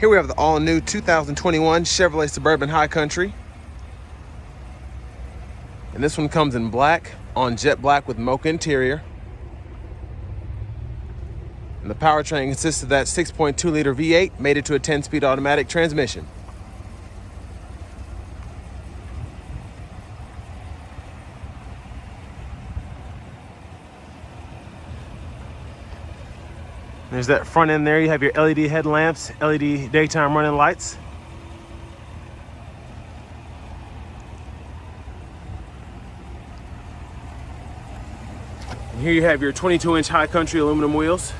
Here we have the all-new 2021 Chevrolet Suburban High Country. And this one comes in black, on jet black with Mocha interior. And the powertrain consists of that 6.2-liter V8 mated to a 10-speed automatic transmission. There's that front end there. You have your LED headlamps, LED daytime running lights. And here you have your 22-inch High Country aluminum wheels.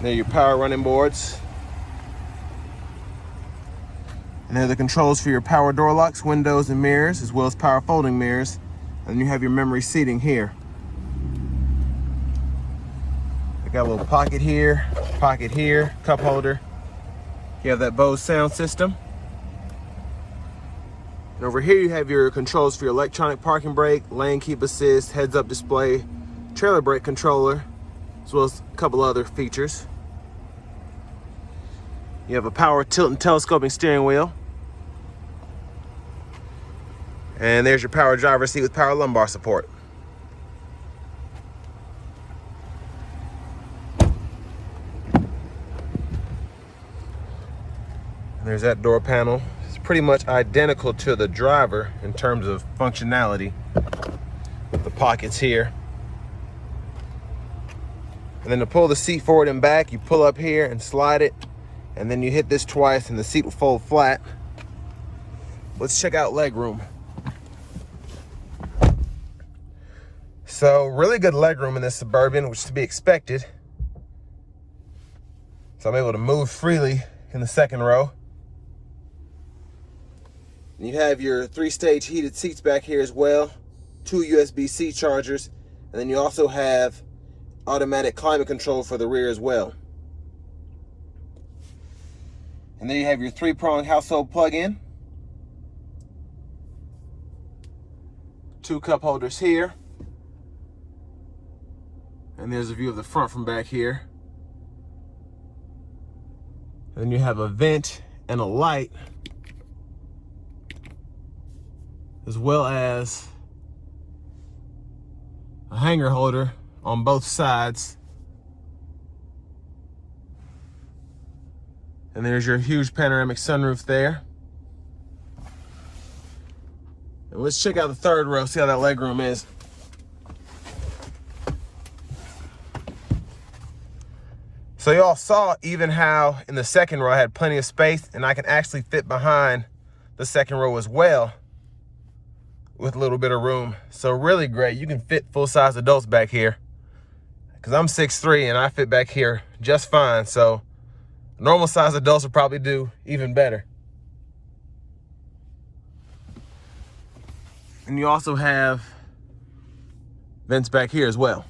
There are your power running boards. And there are the controls for your power door locks, windows, and mirrors, as well as power folding mirrors. And you have your memory seating here. I got a little pocket here, cup holder. You have that Bose sound system. And over here you have your controls for your electronic parking brake, lane keep assist, heads-up display, trailer brake controller, as well as a couple other features. You have a power tilt and telescoping steering wheel. And there's your power driver's seat with power lumbar support. And there's that door panel. It's pretty much identical to the driver in terms of functionality, with the pockets here. And then to pull the seat forward and back, you pull up here and slide it, and then you hit this twice and the seat will fold flat. Let's check out legroom. So really good legroom in this Suburban, which is to be expected. So I'm able to move freely in the second row. And you have your 3-stage heated seats back here as well, 2 USB-C chargers, and then you also have automatic climate control for the rear as well. And then you have your 3-prong household plug-in, 2 cup holders here. And there's a view of the front from back here. And then you have a vent and a light, as well as a hanger holder on both sides. And there's your huge panoramic sunroof there. And let's check out the third row, see how that legroom is. So you all saw even how in the second row I had plenty of space, and I can actually fit behind the second row as well with a little bit of room. So really great. You can fit full-size adults back here, because I'm 6'3" and I fit back here just fine. So normal size adults will probably do even better. And you also have vents back here as well.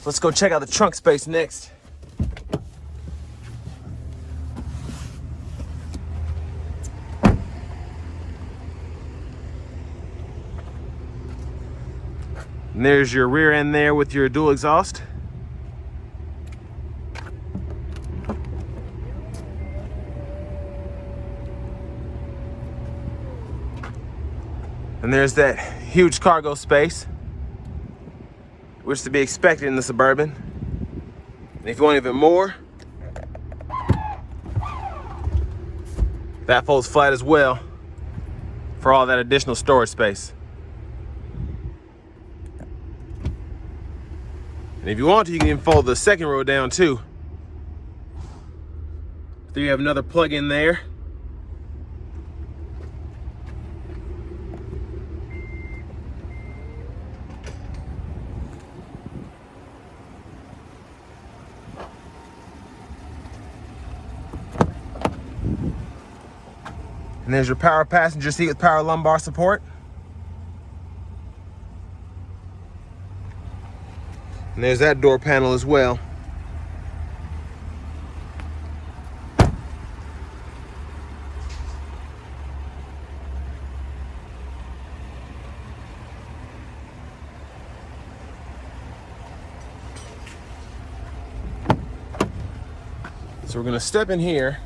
Let's go check out the trunk space next. And there's your rear end there with your dual exhaust. And there's that huge cargo space, which is to be expected in the Suburban. And if you want even more, that folds flat as well for all that additional storage space. And if you want to, you can even fold the second row down too. There you have another plug in there. And there's your power passenger seat with power lumbar support. And there's that door panel as well. So we're gonna step in here,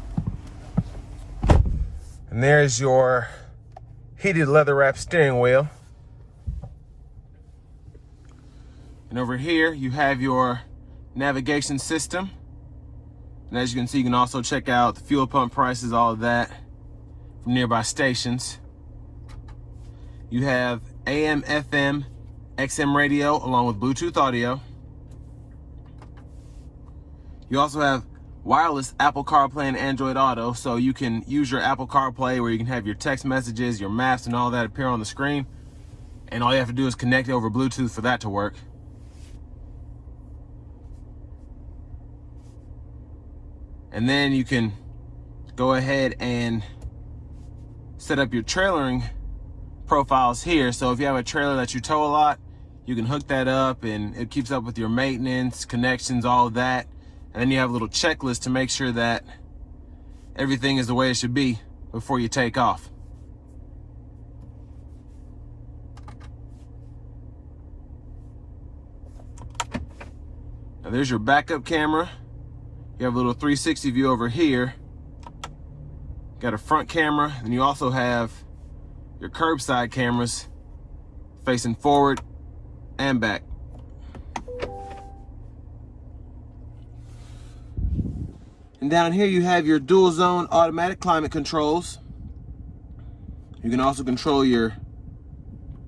and there's your heated leather wrap steering wheel. And over here you have your navigation system. And as you can see, you can also check out the fuel pump prices, all of that from nearby stations. You have AM, FM, XM radio along with Bluetooth audio. You also have wireless Apple CarPlay and Android Auto, so you can use your Apple CarPlay where you can have your text messages, your maps, and all that appear on the screen. And all you have to do is connect over Bluetooth for that to work. And then you can go ahead and set up your trailering profiles here. So if you have a trailer that you tow a lot, you can hook that up and it keeps up with your maintenance, connections, all of that. And then you have a little checklist to make sure that everything is the way it should be before you take off. Now there's your backup camera. You have a little 360 view over here. Got a front camera, and you also have your curbside cameras facing forward and back. And down here you have your dual zone automatic climate controls. You can also control your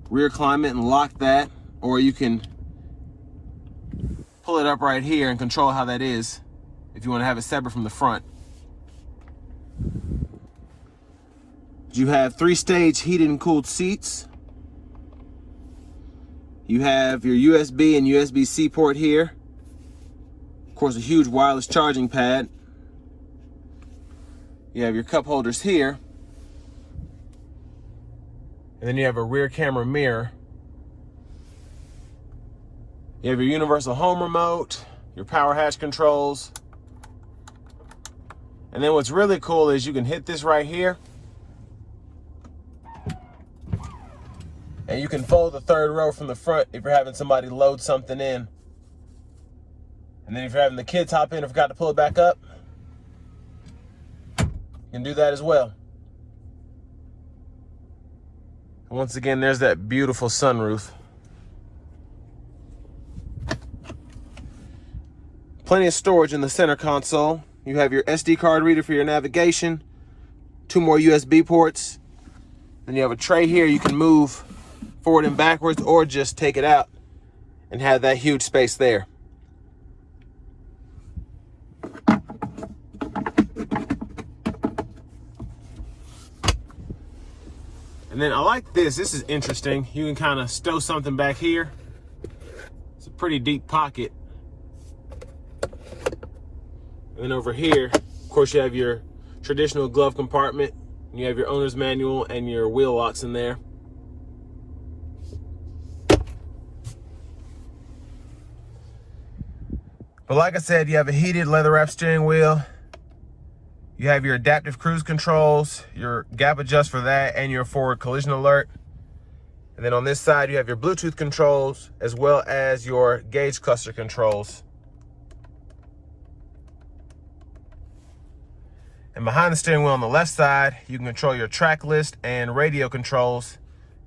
rear climate and lock that, or you can pull it up right here and control how that is if you want to have it separate from the front. You have 3-stage heated and cooled seats. You have your USB and USB-C port here. Of course, a huge wireless charging pad. You have your cup holders here. And then you have a rear camera mirror. You have your universal home remote, your power hatch controls. And then what's really cool is you can hit this right here, and you can fold the third row from the front if you're having somebody load something in. And then if you're having the kids hop in and forgot to pull it back up, you can do that as well. And once again, there's that beautiful sunroof. Plenty of storage in the center console. You have your SD card reader for your navigation, 2 more USB ports. Then you have a tray here you can move forward and backwards, or just take it out and have that huge space there. And then I like this. This is interesting. You can kind of stow something back here. It's a pretty deep pocket. And then over here, of course, you have your traditional glove compartment. You have your owner's manual and your wheel locks in there. But like I said, you have a heated leather wrap steering wheel. You have your adaptive cruise controls, your gap adjust for that, and your forward collision alert. And then on this side, you have your Bluetooth controls as well as your gauge cluster controls. And behind the steering wheel on the left side, you can control your track list and radio controls.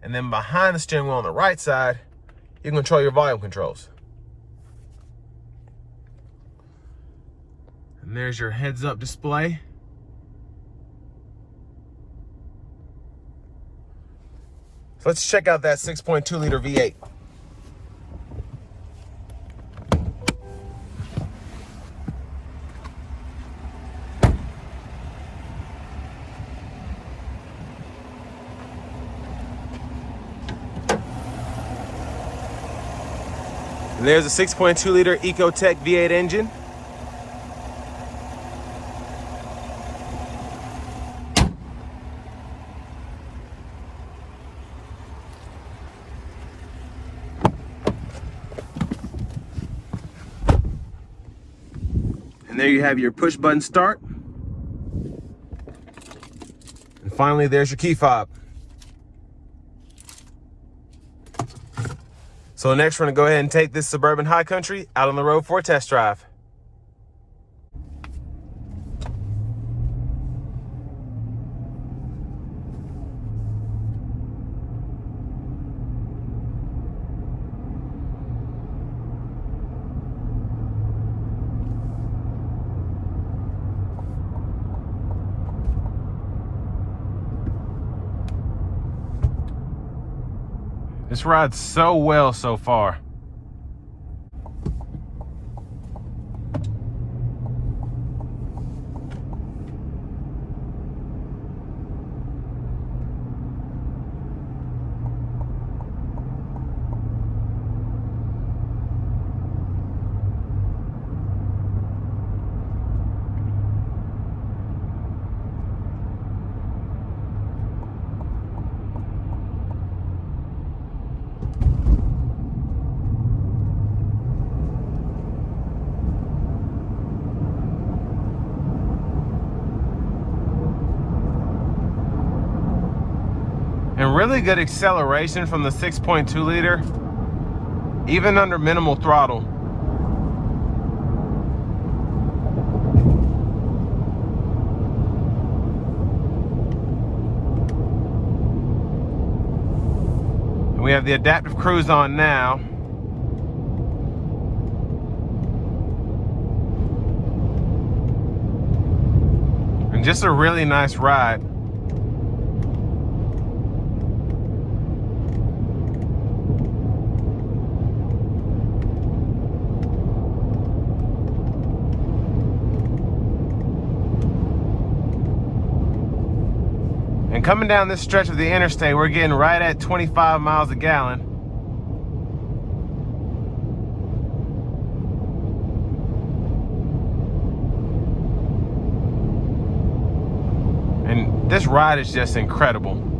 And then behind the steering wheel on the right side, you can control your volume controls. And there's your heads-up display. So let's check out that 6.2 liter V8. And there's a 6.2 liter Ecotec V8 engine. And there you have your push button start. And finally, there's your key fob. So next, we're gonna go ahead and take this Suburban High Country out on the road for a test drive. This rides so well so far. And really good acceleration from the 6.2 liter, even under minimal throttle. And we have the adaptive cruise on now. And just a really nice ride. And coming down this stretch of the interstate, we're getting right at 25 miles a gallon. And this ride is just incredible.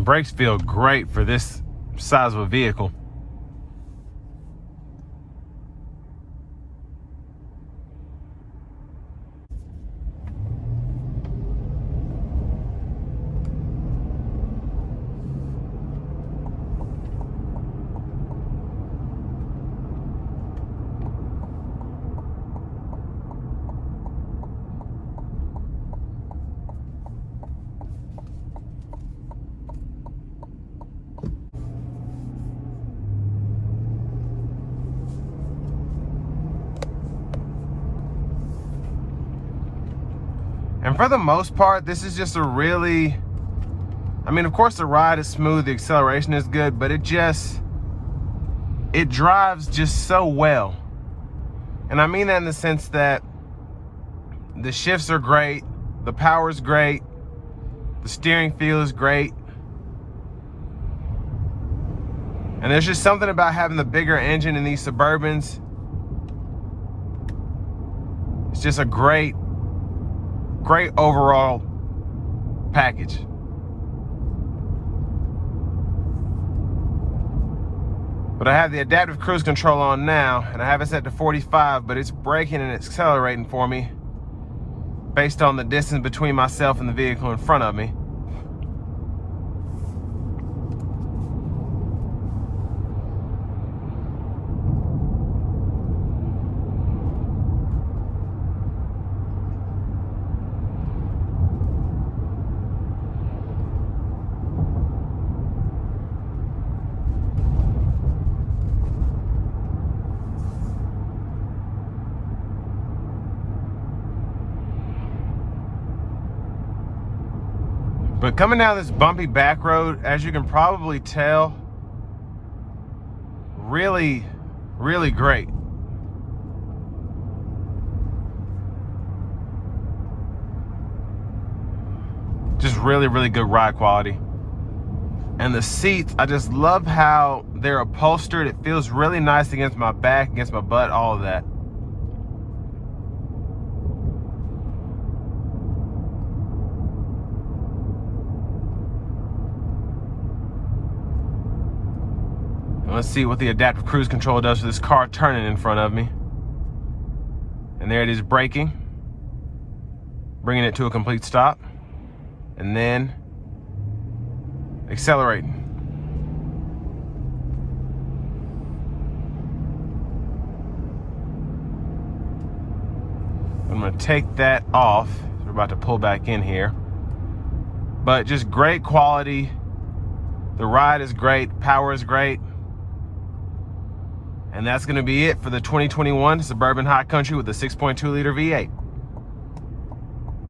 Brakes feel great for this size of a vehicle. And for the most part, this is just a really, I mean, of course the ride is smooth, the acceleration is good, but it drives just so well. And I mean that in the sense that the shifts are great, the power is great, the steering feel is great. And there's just something about having the bigger engine in these Suburbans. It's just a great overall package. But I have the adaptive cruise control on now, and I have it set to 45, but it's braking and accelerating for me based on the distance between myself and the vehicle in front of me. But coming down this bumpy back road, as you can probably tell, really, really great. Just really, really good ride quality. And the seats, I just love how they're upholstered. It feels really nice against my back, against my butt, all of that. Let's see what the adaptive cruise control does for this car turning in front of me. And there it is braking, bringing it to a complete stop, and then accelerating. I'm gonna take that off. We're about to pull back in here. But just great quality. The ride is great, power is great. And that's gonna be it for the 2021 Suburban High Country with the 6.2 liter V8.